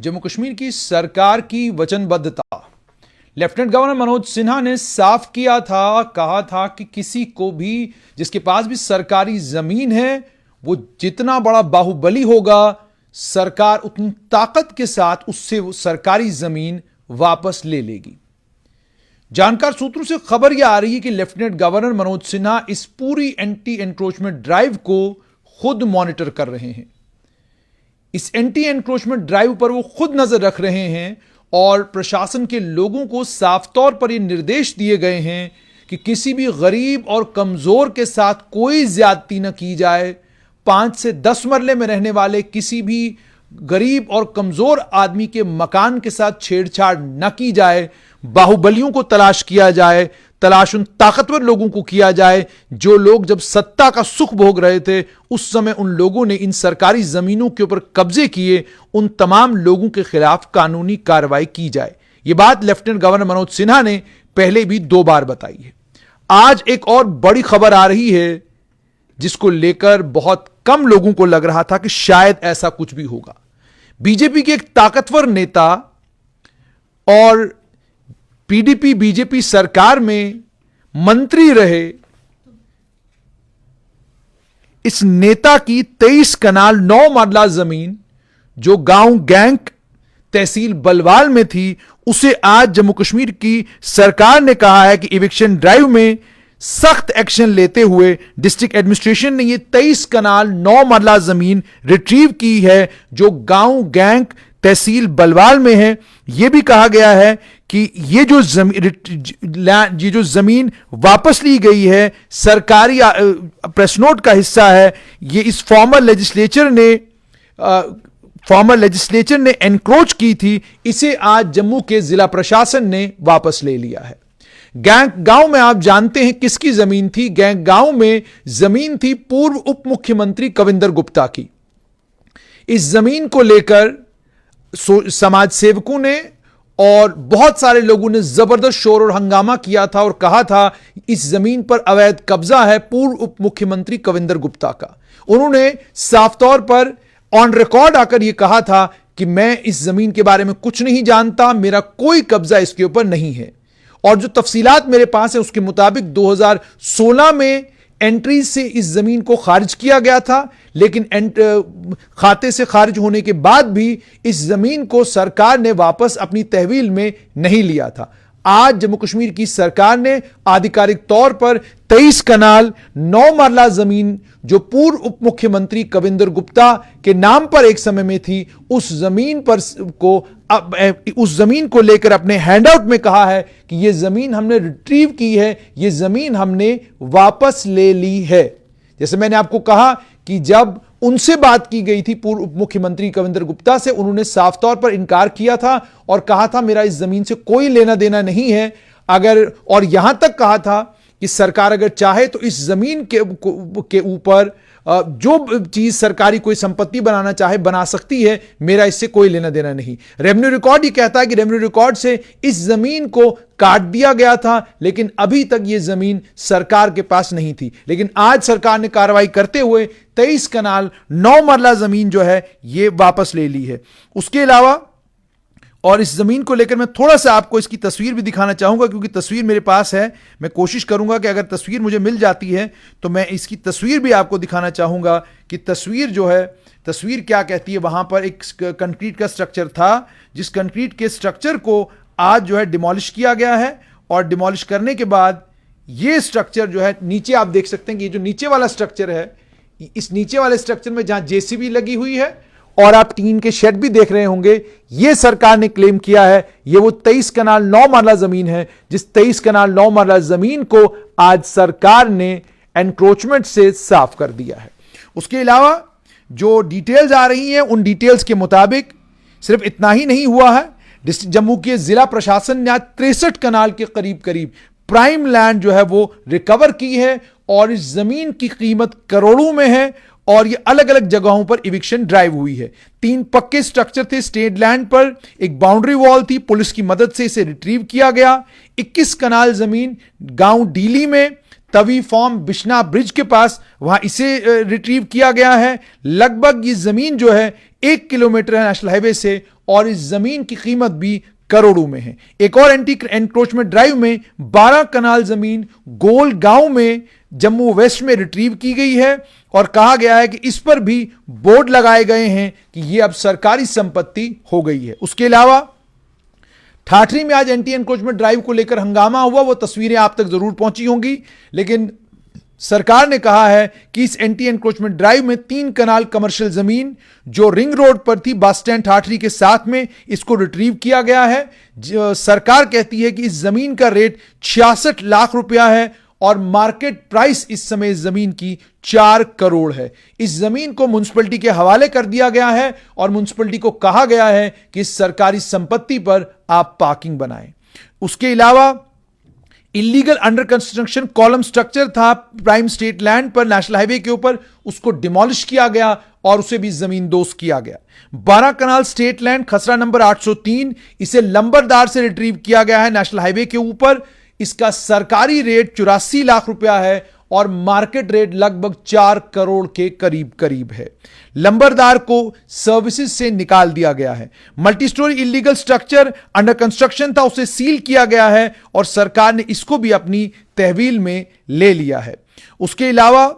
जम्मू कश्मीर की सरकार की वचनबद्धता। लेफ्टिनेंट गवर्नर मनोज सिन्हा ने साफ किया था, कहा था कि किसी को भी जिसके पास भी सरकारी जमीन है वो जितना बड़ा बाहुबली होगा, सरकार उतनी ताकत के साथ उससे वो सरकारी जमीन वापस ले लेगी। जानकार सूत्रों से खबर यह आ रही है कि लेफ्टिनेंट गवर्नर मनोज सिन्हा इस पूरी एंटी एनक्रोचमेंट ड्राइव को खुद मॉनिटर कर रहे हैं। इस एंटी एनक्रोचमेंट ड्राइव पर वो खुद नजर रख रहे हैं और प्रशासन के लोगों को साफ तौर पर यह निर्देश दिए गए हैं कि किसी भी गरीब और कमजोर के साथ कोई ज्यादती न की जाए। 5 से 10 मरले में रहने वाले किसी भी गरीब और कमजोर आदमी के मकान के साथ छेड़छाड़ न की जाए। बाहुबलियों को तलाश किया जाए, तलाश उन ताकतवर लोगों को किया जाए जो लोग जब सत्ता का सुख भोग रहे थे उस समय उन लोगों ने इन सरकारी जमीनों के ऊपर कब्जे किए, उन तमाम लोगों के खिलाफ कानूनी कार्रवाई की जाए। यह बात लेफ्टिनेंट गवर्नर मनोज सिन्हा ने पहले भी 2 बार बताई है। आज एक और बड़ी खबर आ रही है जिसको लेकर बहुत कम लोगों को लग रहा था कि शायद ऐसा कुछ भी होगा। बीजेपी के एक ताकतवर नेता और पीडीपी बीजेपी सरकार में मंत्री रहे इस नेता की 23 कनाल 9 मरला जमीन जो गांव गैंग तहसील बलवाल में थी, उसे आज जम्मू कश्मीर की सरकार ने कहा है कि इविक्शन ड्राइव में सख्त एक्शन लेते हुए डिस्ट्रिक्ट एडमिनिस्ट्रेशन ने यह 23 कनाल 9 मरला जमीन रिट्रीव की है जो गांव गैंग तहसील बलवाल में है। यह भी कहा गया है कि ये जो जमीन वापस ली गई है सरकारी प्रेस नोट का हिस्सा है। ये इस फॉर्मर लेजिस्लेचर ने एनक्रोच की थी, इसे आज जम्मू के जिला प्रशासन ने वापस ले लिया है। गैंग गांव में आप जानते हैं किसकी जमीन थी। गैंग गांव में जमीन थी पूर्व उप मुख्यमंत्री कविंदर गुप्ता की। इस जमीन को लेकर समाज सेवकों ने और बहुत सारे लोगों ने जबरदस्त शोर और हंगामा किया था और कहा था इस जमीन पर अवैध कब्जा है पूर्व उप मुख्यमंत्री कविंदर गुप्ता का। उन्होंने साफ तौर पर ऑन रिकॉर्ड आकर यह कहा था कि मैं इस जमीन के बारे में कुछ नहीं जानता, मेरा कोई कब्जा इसके ऊपर नहीं है। और जो तफसीलात मेरे पास है उसके मुताबिक 2016 में एंट्री से इस जमीन को खारिज किया गया था, लेकिन खाते से खारिज होने के बाद भी इस जमीन को सरकार ने वापस अपनी तहवील में नहीं लिया था। आज जम्मू कश्मीर की सरकार ने आधिकारिक तौर पर 23 कनाल 9 मरला जमीन जो पूर्व उप मुख्यमंत्री कविंदर गुप्ता के नाम पर एक समय में थी, उस जमीन को लेकर अपने हैंडआउट में कहा है कि यह जमीन हमने रिट्रीव की है, यह जमीन हमने वापस ले ली है। जैसे मैंने आपको कहा कि जब उनसे बात की गई थी पूर्व उप मुख्यमंत्री कविंदर गुप्ता से, उन्होंने साफ तौर पर इनकार किया था और कहा था मेरा इस जमीन से कोई लेना देना नहीं है। और यहां तक कहा था कि सरकार अगर चाहे तो इस जमीन के ऊपर जो चीज सरकारी कोई संपत्ति बनाना चाहे बना सकती है, मेरा इससे कोई लेना देना नहीं। रेवेन्यू रिकॉर्ड ये कहता है कि रेवेन्यू रिकॉर्ड से इस जमीन को काट दिया गया था, लेकिन अभी तक यह जमीन सरकार के पास नहीं थी। लेकिन आज सरकार ने कार्रवाई करते हुए 23 कनाल 9 मरला जमीन जो है यह वापस ले ली है। उसके अलावा और इस जमीन को लेकर मैं थोड़ा सा आपको इसकी तस्वीर भी दिखाना चाहूंगा, क्योंकि तस्वीर मेरे पास है। मैं कोशिश करूंगा कि अगर तस्वीर मुझे मिल जाती है तो मैं इसकी तस्वीर भी आपको दिखाना चाहूंगा कि तस्वीर जो है, तस्वीर क्या कहती है। वहां पर एक कंक्रीट का स्ट्रक्चर था, जिस कंक्रीट के स्ट्रक्चर को आज जो है डिमोलिश किया गया है और डिमोलिश करने के बाद ये स्ट्रक्चर जो है नीचे आप देख सकते हैं कि ये जो नीचे वाला स्ट्रक्चर है, इस नीचे वाले स्ट्रक्चर में जहां जेसीबी लगी हुई है और आप टीन के शेड भी देख रहे होंगे, यह सरकार ने क्लेम किया है यह वो 23 कनाल 9 मरला जमीन है जिस 23 कनाल 9 मरला जमीन को आज सरकार ने एनक्रोचमेंट से साफ कर दिया है। उसके अलावा जो डिटेल्स आ रही हैं उन डिटेल्स के मुताबिक सिर्फ इतना ही नहीं हुआ है। जम्मू के जिला प्रशासन ने आज 63 कनाल के करीब प्राइम लैंड जो है वो रिकवर की है और इस जमीन की कीमत करोड़ों में है और ये अलग अलग जगहों पर इविक्शन ड्राइव हुई है। 3 पक्के स्ट्रक्चर थे स्टेट लैंड पर, एक बाउंड्री वॉल थी, पुलिस की मदद से इसे रिट्रीव किया गया। 21 कनाल जमीन गांव डीली में तवी फॉर्म बिश्ना ब्रिज के पास, वहां इसे रिट्रीव किया गया है। लगभग ये जमीन जो है 1 किलोमीटर है नेशनल हाईवे से, और इस जमीन की कीमत भी करोड़ों में है। एक और एंटी एनक्रोचमेंट ड्राइव में 12 कनाल जमीन गोल गांव में जम्मू वेस्ट में रिट्रीव की गई है, और कहा गया है कि इस पर भी बोर्ड लगाए गए हैं कि यह अब सरकारी संपत्ति हो गई है। उसके अलावा ठाठरी में आज एंटी एनक्रोचमेंट ड्राइव को लेकर हंगामा हुआ, वो तस्वीरें आप तक जरूर पहुंची होंगी, लेकिन सरकार ने कहा है कि इस एंटी एनक्रोचमेंट ड्राइव में 3 कनाल कमर्शियल जमीन जो रिंग रोड पर थी बस स्टैंड ठाठरी के साथ में, इसको रिट्रीव किया गया है। सरकार कहती है कि इस जमीन का रेट 66 लाख रुपया है, और मार्केट प्राइस इस समय इस जमीन की 4 करोड़ है। इस जमीन को म्युनिसिपैलिटी के हवाले कर दिया गया है, और म्युनिसिपैलिटी को कहा गया है कि इस सरकारी संपत्ति पर आप पार्किंग बनाएं। उसके अलावा illegal under construction column structure था प्राइम स्टेट लैंड पर नेशनल हाईवे के ऊपर, उसको डिमोलिश किया गया और उसे भी जमींदोज किया गया। 12 कनाल स्टेट लैंड खसरा नंबर 803, इसे लंबरदार से रिट्रीव किया गया है नेशनल हाईवे के ऊपर। इसका सरकारी रेट 84 लाख रुपया है, और मार्केट रेट लगभग 4 करोड़ के करीब करीब है। लंबरदार को सर्विसेज से निकाल दिया गया है। Multi storey illegal structure under construction था, उसे सील किया गया है, और सरकार ने इसको भी अपनी तहवील में ले लिया है। उसके अलावा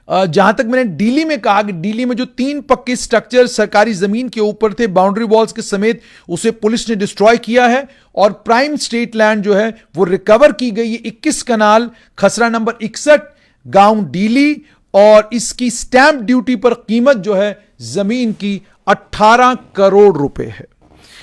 जहां तक मैंने दिल्ली में कहा कि दिल्ली में जो 3 पक्के स्ट्रक्चर सरकारी जमीन के ऊपर थे बाउंड्री वॉल्स के समेत, उसे पुलिस ने डिस्ट्रॉय किया है, और प्राइम स्टेट लैंड जो है वो रिकवर की गई है 21 कनाल खसरा नंबर 61 गांव दिल्ली, और इसकी स्टैंप ड्यूटी पर कीमत जो है जमीन की 18 करोड़ रुपए है।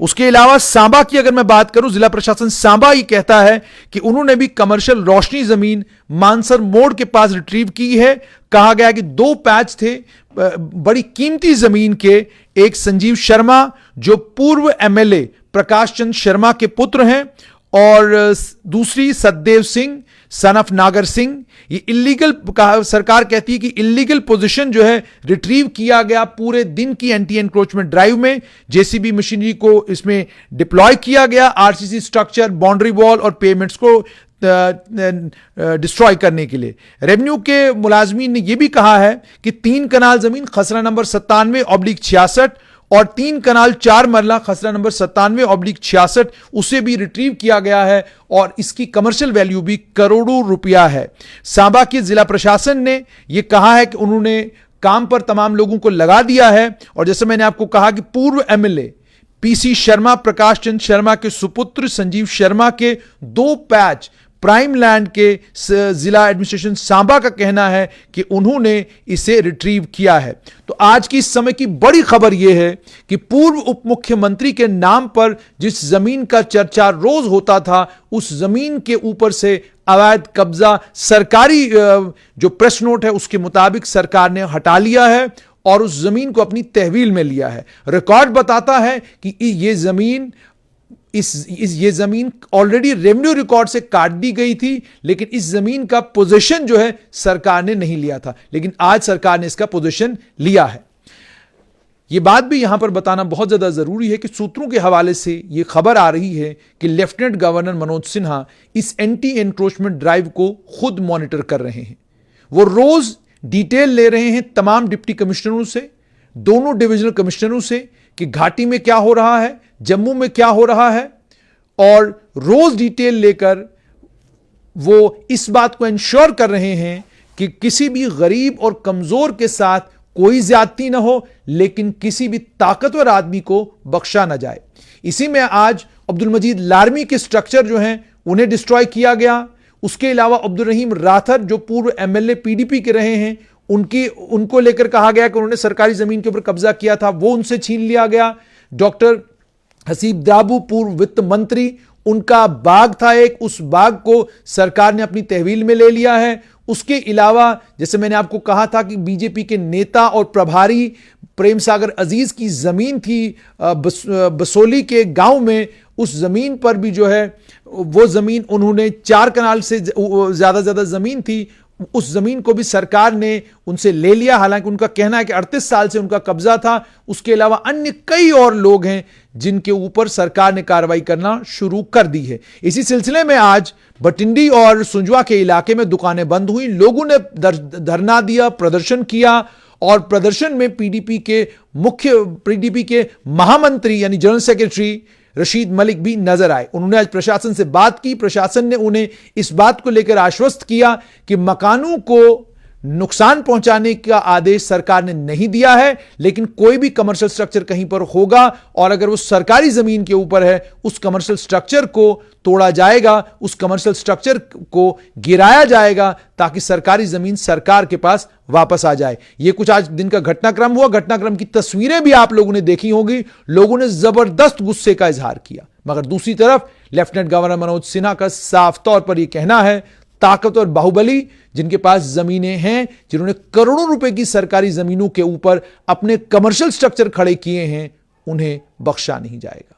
उसके अलावा सांबा की अगर मैं बात करूं, जिला प्रशासन सांबा ही कहता है कि उन्होंने भी कमर्शियल रोशनी जमीन मानसर मोड़ के पास रिट्रीव की है। कहा गया कि 2 पैच थे बड़ी कीमती जमीन के, एक संजीव शर्मा जो पूर्व एमएलए प्रकाश चंद शर्मा के पुत्र हैं, और दूसरी सतदेव सिंह सन ऑफ नागर सिंह। ये इलीगल, सरकार कहती है कि इलीगल पोजीशन जो है रिट्रीव किया गया पूरे दिन की एंटी एनक्रोचमेंट ड्राइव में। जेसीबी मशीनरी को इसमें डिप्लॉय किया गया आरसीसी स्ट्रक्चर, बाउंड्री वॉल और पेमेंट्स को डिस्ट्रॉय करने के लिए। रेवेन्यू के मुलाजमीन ने यह भी कहा है कि 3 कनाल जमीन खसरा नंबर 97/66 और 3 कनाल 4 मरला खसरा नंबर 97/66 उसे भी रिट्रीव किया गया है, और इसकी कमर्शियल वैल्यू भी करोड़ों रुपया है। सांबा के जिला प्रशासन ने यह कहा है कि उन्होंने काम पर तमाम लोगों को लगा दिया है, और जैसे मैंने आपको कहा कि पूर्व एमएलए पीसी शर्मा प्रकाश चंद शर्मा के सुपुत्र संजीव शर्मा के 2 पैच प्राइम लैंड के जिला एडमिनिस्ट्रेशन सांबा का कहना है कि उन्होंने इसे रिट्रीव किया है। तो आज की इस समय की बड़ी खबर यह है कि पूर्व उप मुख्यमंत्री के नाम पर जिस जमीन का चर्चा रोज होता था, उस जमीन के ऊपर से अवैध कब्जा सरकारी जो प्रेस नोट है उसके मुताबिक सरकार ने हटा लिया है, और उस जमीन को अपनी तहवील में लिया है। रिकॉर्ड बताता है कि ये जमीन ये जमीन ऑलरेडी रेवेन्यू रिकॉर्ड से काट दी गई थी, लेकिन इस जमीन का पोजीशन जो है सरकार ने नहीं लिया था, लेकिन आज सरकार ने इसका पोजीशन लिया है। यह बात भी यहां पर बताना बहुत ज्यादा जरूरी है कि सूत्रों के हवाले से यह खबर आ रही है कि लेफ्टिनेंट गवर्नर मनोज सिन्हा इस एंटी एनक्रोचमेंट ड्राइव को खुद मॉनिटर कर रहे हैं। वो रोज डिटेल ले रहे हैं तमाम डिप्टी कमिश्नरों से, दोनों डिविजनल कमिश्नरों से, कि घाटी में क्या हो रहा है, जम्मू में क्या हो रहा है, और रोज डिटेल लेकर वो इस बात को इंश्योर कर रहे हैं कि किसी भी गरीब और कमजोर के साथ कोई ज्यादती ना हो, लेकिन किसी भी ताकतवर आदमी को बख्शा ना जाए। इसी में आज अब्दुल मजीद लारमी के स्ट्रक्चर जो हैं उन्हें डिस्ट्रॉय किया गया। उसके अलावा अब्दुल रहीम राथर जो पूर्व एमएलए पीडीपी के रहे हैं, उनको लेकर कहा गया कि उन्होंने सरकारी जमीन के ऊपर कब्जा किया था, वो उनसे छीन लिया गया। डॉक्टर हसीब दाबू पूर्व वित्त मंत्री, उनका बाग था एक, उस बाग को सरकार ने अपनी तहवील में ले लिया है। उसके अलावा जैसे मैंने आपको कहा था कि बीजेपी के नेता और प्रभारी प्रेम सागर अजीज की जमीन थी बसोली के गांव में, उस जमीन पर भी जो है वो जमीन उन्होंने 4 कनाल से ज्यादा जमीन थी, उस जमीन को भी सरकार ने उनसे ले लिया। हालांकि उनका कहना है कि 38 साल से उनका कब्जा था। उसके अलावा अन्य कई और लोग हैं जिनके ऊपर सरकार ने कार्रवाई करना शुरू कर दी है। इसी सिलसिले में आज भटिंडी और सुंजवा के इलाके में दुकानें बंद हुई, लोगों ने धरना दिया, प्रदर्शन किया और प्रदर्शन में पीडीपी के महामंत्री यानी जनरल सेक्रेटरी रशीद मलिक भी नजर आए। उन्होंने आज प्रशासन से बात की। प्रशासन ने उन्हें इस बात को लेकर आश्वस्त किया कि मकानों को नुकसान पहुंचाने का आदेश सरकार ने नहीं दिया है, लेकिन कोई भी कमर्शियल स्ट्रक्चर कहीं पर होगा और अगर वो सरकारी जमीन के ऊपर है, उस कमर्शियल स्ट्रक्चर को तोड़ा जाएगा, उस कमर्शियल स्ट्रक्चर को गिराया जाएगा ताकि सरकारी जमीन सरकार के पास वापस आ जाए। यह कुछ आज दिन का घटनाक्रम हुआ। घटनाक्रम की तस्वीरें भी आप लोगों ने देखी होंगी। लोगों ने जबरदस्त गुस्से का इजहार किया, मगर दूसरी तरफ लेफ्टिनेंट गवर्नर मनोज सिन्हा का साफ तौर पर यह कहना है, ताकतवर बाहुबली जिनके पास जमीनें हैं, जिन्होंने करोड़ों रुपए की सरकारी जमीनों के ऊपर अपने कमर्शियल स्ट्रक्चर खड़े किए हैं, उन्हें बख्शा नहीं जाएगा।